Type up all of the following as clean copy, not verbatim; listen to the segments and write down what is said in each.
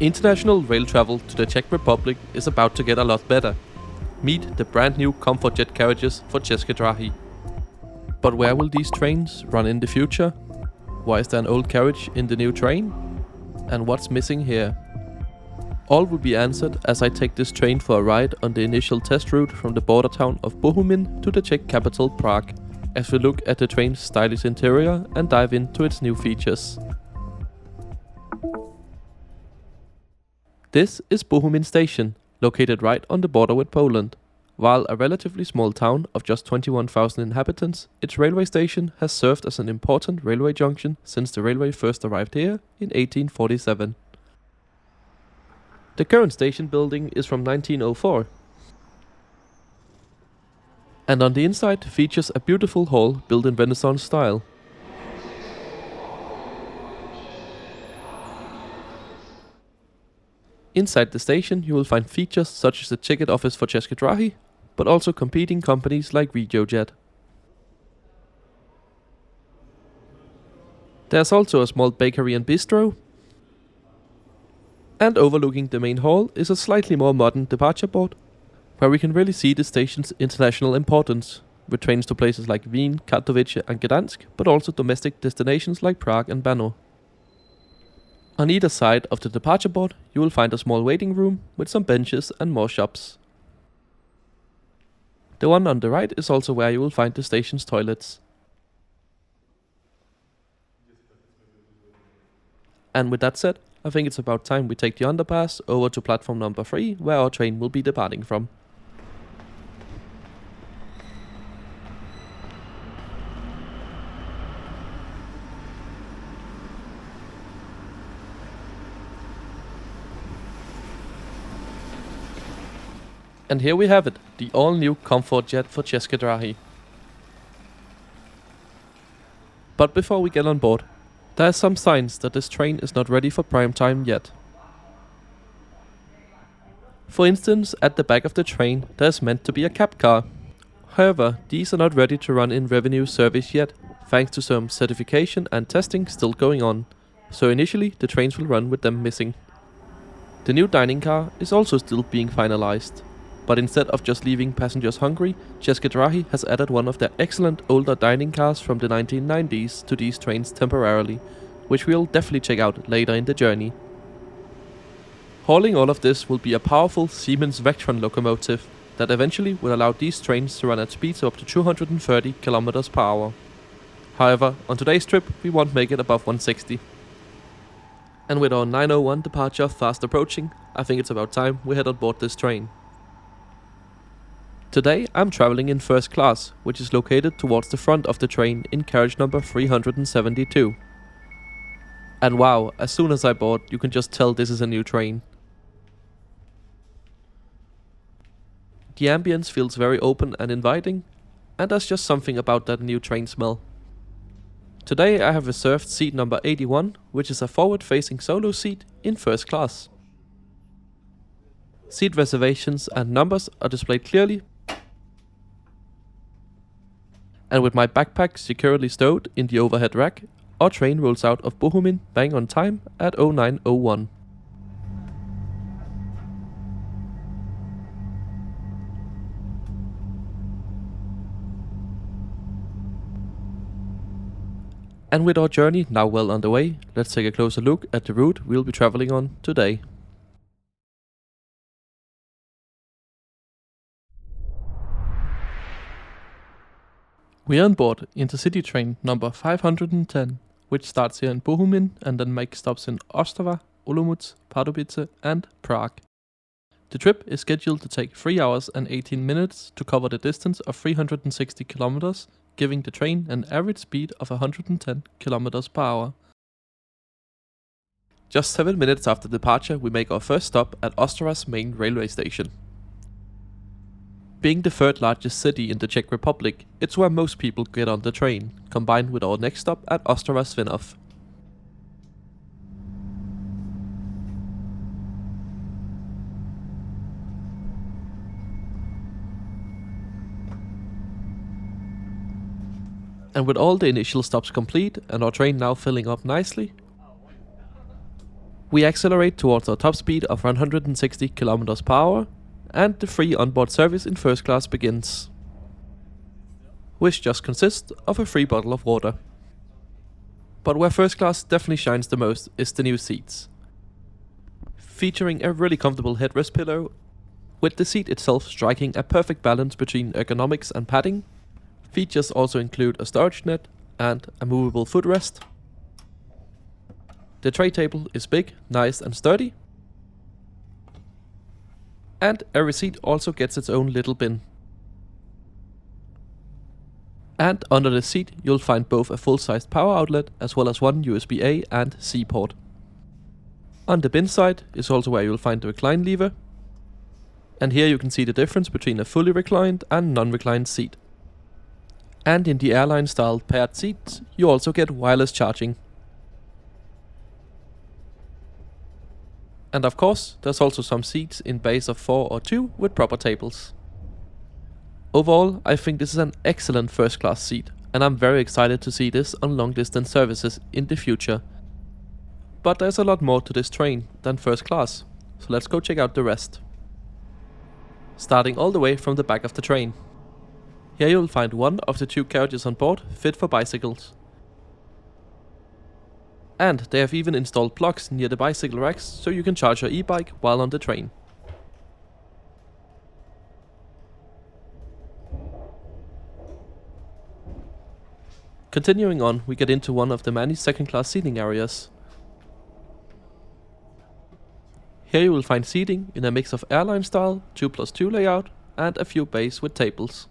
International rail travel to the Czech Republic is about to get a lot better. Meet the brand new ComfortJet carriages for České dráhy. But where will these trains run in the future? Why is there an old carriage in the new train? And what's missing here? All will be answered as I take this train for a ride on the initial test route from the border town of Bohumin to the Czech capital Prague, as we look at the train's stylish interior and dive into its new features. This is Bohumin station, located right on the border with Poland. While a relatively small town of just 21,000 inhabitants, its railway station has served as an important railway junction since the railway first arrived here in 1847. The current station building is from 1904. And on the inside features a beautiful hall built in Renaissance style. Inside the station you will find features such as the ticket office for České dráhy, but also competing companies like revolutionize. There's also a small bakery and bistro. And overlooking the main hall is a slightly more modern departure board, where we can really see the station's international importance, with trains to places like Wien, Katowice and Gdansk, but also domestic destinations like Prague and Brno. On either side of the departure board you will find a small waiting room with some benches and more shops. The one on the right is also where you will find the station's toilets. And with that said, I think it's about time we take the underpass over to platform number 3, where our train will be departing from. And here we have it, the all-new ComfortJet for České dráhy. But before we get on board, there are some signs that this train is not ready for prime time yet. For instance, at the back of the train there is meant to be a cab car. However, these are not ready to run in revenue service yet, thanks to some certification and testing still going on, so initially the trains will run with them missing. The new dining car is also still being finalized. But instead of just leaving passengers hungry, České dráhy has added one of their excellent older dining cars from the 1990s to these trains temporarily, which we'll definitely check out later in the journey. Hauling all of this will be a powerful Siemens Vectron locomotive that eventually will allow these trains to run at speeds of up to 230 km per hour. However, on today's trip we won't make it above 160. And with our 9:01 departure fast approaching, I think it's about time we head on board this train. Today I'm traveling in first class, which is located towards the front of the train in carriage number 372. And wow, as soon as I board, you can just tell this is a new train. The ambience feels very open and inviting, and there's just something about that new train smell. Today I have reserved seat number 81, which is a forward-facing solo seat in first class. Seat reservations and numbers are displayed clearly, and with my backpack securely stowed in the overhead rack, our train rolls out of Bohumin bang on time at 09:01. And with our journey now well underway, let's take a closer look at the route we'll be traveling on today. We are on board intercity train number 510, which starts here in Bohumin and then makes stops in Ostrava, Olomouc, Pardubice and Prague. The trip is scheduled to take 3 hours and 18 minutes to cover the distance of 360 kilometers, giving the train an average speed of 110 kilometers per hour. Just 7 minutes after departure we make our first stop at Ostrava's main railway station. Being the third largest city in the Czech Republic, it's where most people get on the train, combined with our next stop at Ostrava Svinov. And with all the initial stops complete and our train now filling up nicely, We accelerate towards our top speed of 160 km per hour, and the free onboard service in first class begins, which just consists of a free bottle of water. But where first class definitely shines the most is the new seats. Featuring a really comfortable headrest pillow, with the seat itself striking a perfect balance between ergonomics and padding. Features also include a storage net and a movable footrest. The tray table is big, nice and sturdy. And every seat also gets its own little bin. And under the seat you'll find both a full-sized power outlet as well as one USB-A and C port. On the bin side is also where you'll find the recline lever. And here you can see the difference between a fully reclined and non-reclined seat. And in the airline style paired seats you also get wireless charging. And of course there's also some seats in bays of 4 or 2 with proper tables. Overall I think this is an excellent first class seat, and I'm very excited to see this on long distance services in the future. But there's a lot more to this train than first class, so let's go check out the rest. Starting all the way from the back of the train. Here you'll find one of the 2 carriages on board fit for bicycles. And they have even installed plugs near the bicycle racks so you can charge your e-bike while on the train. Continuing on, we get into one of the many second class seating areas. Here you will find seating in a mix of airline style, 2+2 layout, and a few bays with tables.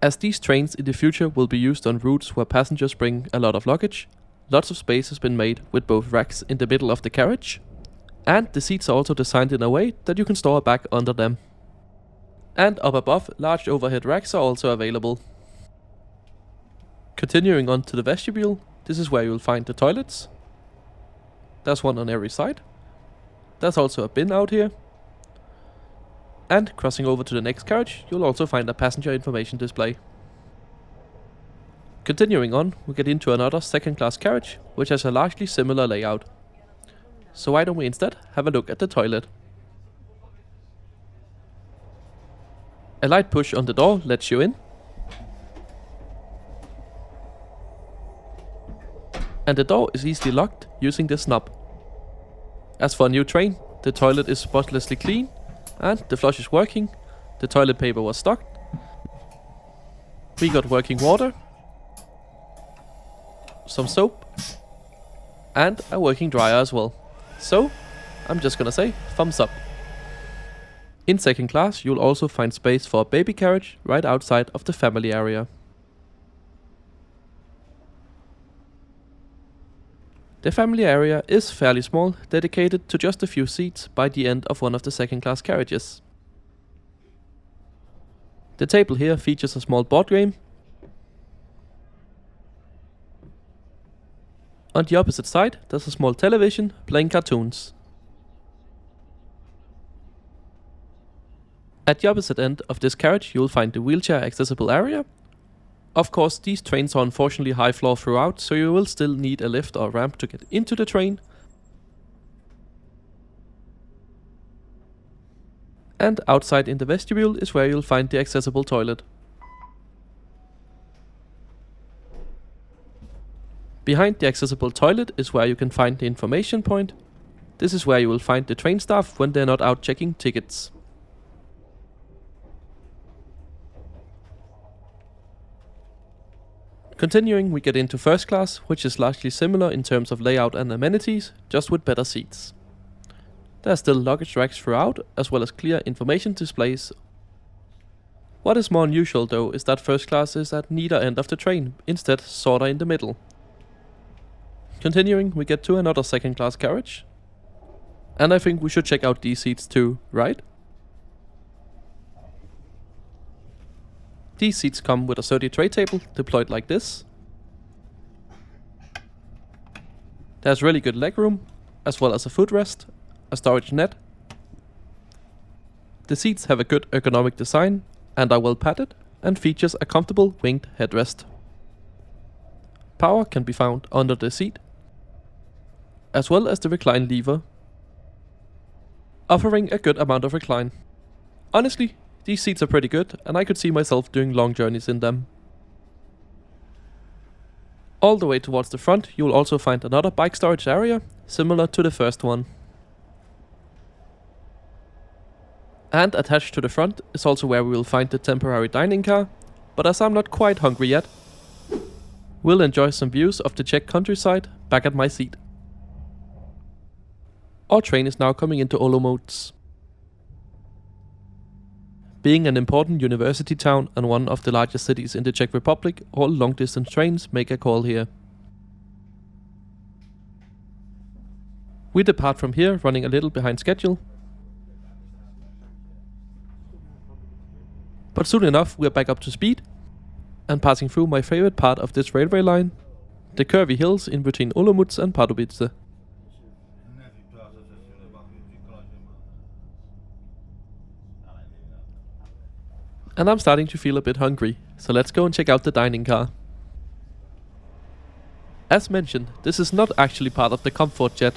As these trains in the future will be used on routes where passengers bring a lot of luggage, lots of space has been made with both racks in the middle of the carriage, and the seats are also designed in a way that you can store a bag under them. And up above, large overhead racks are also available. Continuing on to the vestibule, this is where you will find the toilets. There's one on every side. There's also a bin out here. And crossing over to the next carriage, you'll also find a passenger information display. Continuing on, we get into another second class carriage, which has a largely similar layout. So why don't we instead have a look at the toilet. A light push on the door lets you in. And the door is easily locked using this knob. As for a new train, the toilet is spotlessly clean, and the flush is working. The toilet paper was stocked. We got working water, some soap, and a working dryer as well. So, I'm just gonna say thumbs up. In second class, you'll also find space for a baby carriage right outside of the family area. The family area is fairly small, dedicated to just a few seats by the end of one of the second class carriages. The table here features a small board game. On the opposite side, there's a small television playing cartoons. At the opposite end of this carriage you will find the wheelchair accessible area. Of course these trains are unfortunately high floor throughout, so you will still need a lift or ramp to get into the train. And outside in the vestibule is where you'll find the accessible toilet. Behind the accessible toilet is where you can find the information point. This is where you will find the train staff when they're not out checking tickets. Continuing, we get into first class, which is largely similar in terms of layout and amenities, just with better seats. There are still luggage racks throughout, as well as clear information displays. What is more unusual though is that first class is at neither end of the train, instead sorta in the middle. Continuing, we get to another second class carriage. And I think we should check out these seats too, right? These seats come with a sturdy tray table deployed like this. There's really good legroom, as well as a footrest, a storage net. The seats have a good ergonomic design, and are well padded and features a comfortable winged headrest. Power can be found under the seat, as well as the recline lever, offering a good amount of recline. Honestly, these seats are pretty good and I could see myself doing long journeys in them. All the way towards the front you will also find another bike storage area, similar to the first one. And attached to the front is also where we will find the temporary dining car, but as I'm not quite hungry yet, we'll enjoy some views of the Czech countryside back at my seat. Our train is now coming into Olomouc. Being an important university town and one of the largest cities in the Czech Republic, all long-distance trains make a call here. We depart from here running a little behind schedule, but soon enough we're back up to speed and passing through my favorite part of this railway line, the curvy hills in between Olomouc and Pardubice. And I'm starting to feel a bit hungry, so let's go and check out the dining car. As mentioned, this is not actually part of the ComfortJet.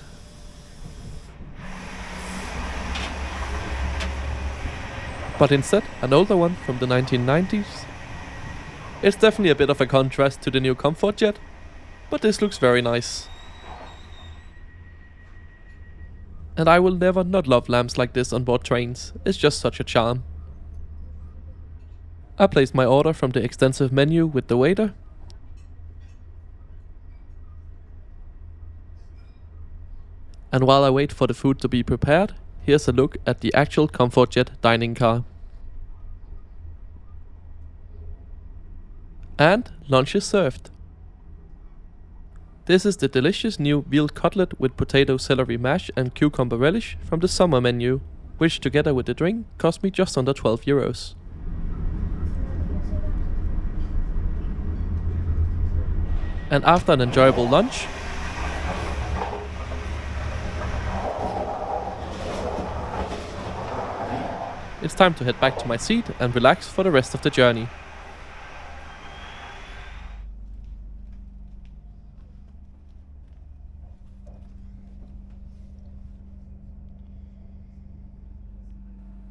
But instead, an older one from the 1990s. It's definitely a bit of a contrast to the new ComfortJet, but this looks very nice. And I will never not love lamps like this on board trains, it's just such a charm. I placed my order from the extensive menu with the waiter. And while I wait for the food to be prepared, here's a look at the actual ComfortJet dining car. And lunch is served. This is the delicious new veal cutlet with potato celery mash and cucumber relish from the summer menu, which together with the drink cost me just under 12 euros. And after an enjoyable lunch, it's time to head back to my seat and relax for the rest of the journey.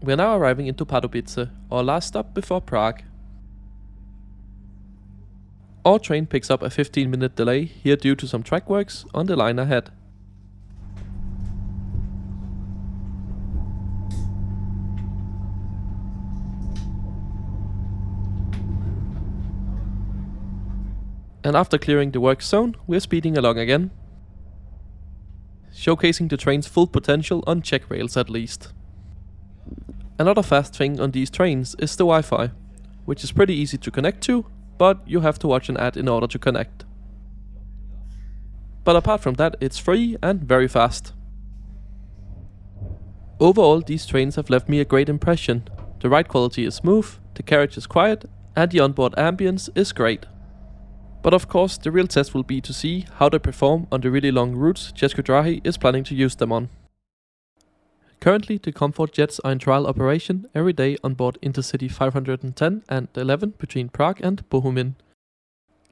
We are now arriving into Pardubice, our last stop before Prague. Our train picks up a 15-minute delay here due to some track works on the line ahead. And after clearing the work zone, we're speeding along again, showcasing the train's full potential on Czech rails at least. Another fast thing on these trains is the Wi-Fi, which is pretty easy to connect to, but you have to watch an ad in order to connect. But apart from that, it's free and very fast. Overall, these trains have left me a great impression. The ride quality is smooth, the carriage is quiet, and the onboard ambience is great. But of course, the real test will be to see how they perform on the really long routes Czech is planning to use them on. Currently, the ComfortJets are in trial operation every day on board Intercity 510 and 11 between Prague and Bohumin.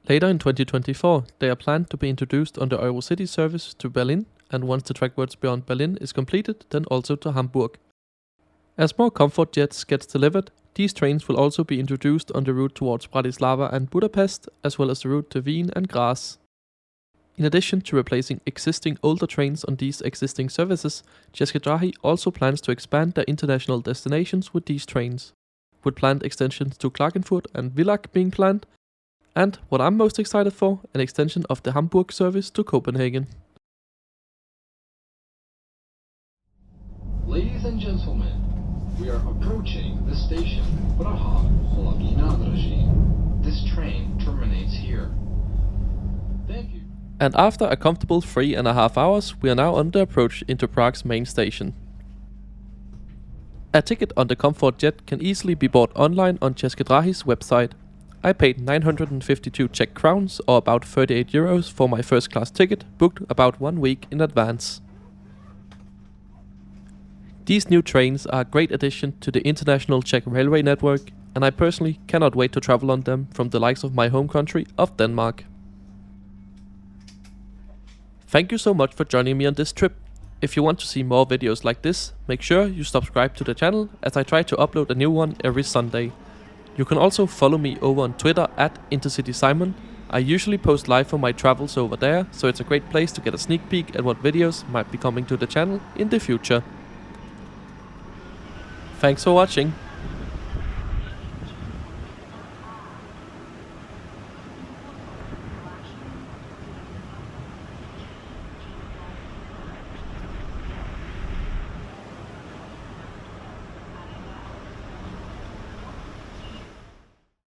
Later in 2024, they are planned to be introduced on the Eurocity service to Berlin, and once the track works beyond Berlin is completed, then also to Hamburg. As more ComfortJets gets delivered, these trains will also be introduced on the route towards Bratislava and Budapest, as well as the route to Wien and Graz. In addition to replacing existing older trains on these existing services, Czech also plans to expand their international destinations with these trains, with planned extensions to Klagenfurt and Villach being planned, and, what I'm most excited for, an extension of the Hamburg service to Copenhagen. Ladies and gentlemen, we are approaching the station Praha, Hlavní nádraží. This train terminates here. Thank you. And after a comfortable 3.5 hours, we are now on the approach into Prague's main station. A ticket on the ComfortJet can easily be bought online on Czech website. I paid 952 Czech crowns, or about 38 euros, for my first class ticket, booked about 1 week in advance. These new trains are a great addition to the international Czech railway network, and I personally cannot wait to travel on them from the likes of my home country of Denmark. Thank you so much for joining me on this trip. If you want to see more videos like this, make sure you subscribe to the channel, as I try to upload a new one every Sunday. You can also follow me over on Twitter at IntercitySimon. I usually post live from my travels over there, so it's a great place to get a sneak peek at what videos might be coming to the channel in the future. Thanks for watching.